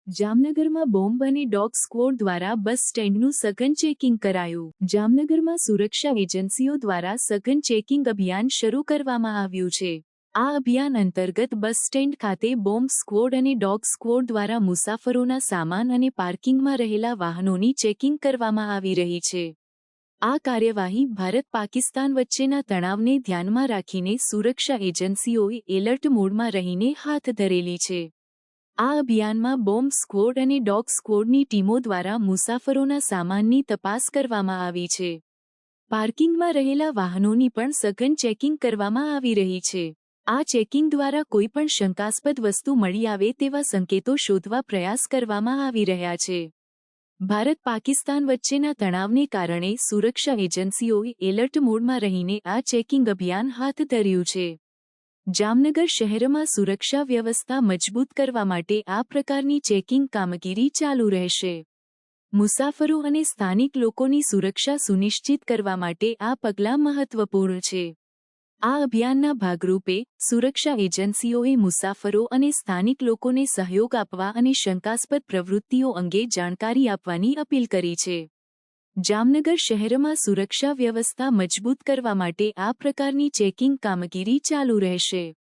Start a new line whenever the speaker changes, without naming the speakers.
જામનગરમાં બોમ્બ અને dog squad દ્વારા બસ સ્ટેન્ડનું સઘન ચેકિંગ કરાયું. જામનગરમાં સુરક્ષા એજન્સીઓ દ્વારા સઘન ચેકિંગ અભિયાન શરૂ કરવામાં આવ્યું છે. આ અભિયાન અંતર્ગત બસ સ્ટેન્ડ ખાતે બોમ્બ સ્ક્વોડ અને ડોગ સ્ક્વોડ દ્વારા મુસાફરોના સામાન અને પાર્કિંગમાં રહેલા વાહનોની ચેકિંગ કરવામાં આવી રહી છે. આ કાર્યવાહી ભારત-પાકિસ્તાન વચ્ચેના તણાવને ધ્યાનમાં રાખીને સુરક્ષા એજન્સીઓએ એલર્ટ મોડમાં રહીને હાથ ધરેલી છે. આ અભિયાનમાં બોમ્બ સ્ક્વોડ અને ડોગ સ્ક્વોડની ટીમો દ્વારા મુસાફરોના સામાનની તપાસ કરવામાં આવી છે. પાર્કિંગમાં રહેલા વાહનોની પણ સઘન ચેકિંગ કરવામાં આવી રહી છે. આ ચેકિંગ દ્વારા કોઈપણ શંકાસ્પદ વસ્તુ મળી આવે તેવા સંકેતો શોધવા પ્રયાસ કરવામાં આવી રહ્યા છે. ભારત-પાકિસ્તાન વચ્ચેના તણાવને કારણે સુરક્ષા એજન્સીઓએ એલર્ટ મોડમાં રહીને આ ચેકિંગ અભિયાન હાથ ધર્યું છે. જામનગર શહેરમાં સુરક્ષા વ્યવસ્થા મજબૂત કરવા માટે આ પ્રકારની ચેકિંગ કામગીરી ચાલુ રહેશે. મુસાફરો અને સ્થાનિક લોકોની સુરક્ષા સુનિશ્ચિત કરવા માટે આ પગલાં મહત્વપૂર્ણ છે. આ અભિયાનના ભાગરૂપે સુરક્ષા એજન્સીઓએ મુસાફરો અને સ્થાનિક લોકોને સહયોગ આપવા અને શંકાસ્પદ પ્રવૃત્તિઓ અંગે જાણકારી આપવાની અપીલ કરી છે. જામનગર શહેરમાં સુરક્ષા વ્યવસ્થા મજબૂત કરવા માટે આ પ્રકારની ચેકિંગ કામગીરી ચાલુ રહેશે.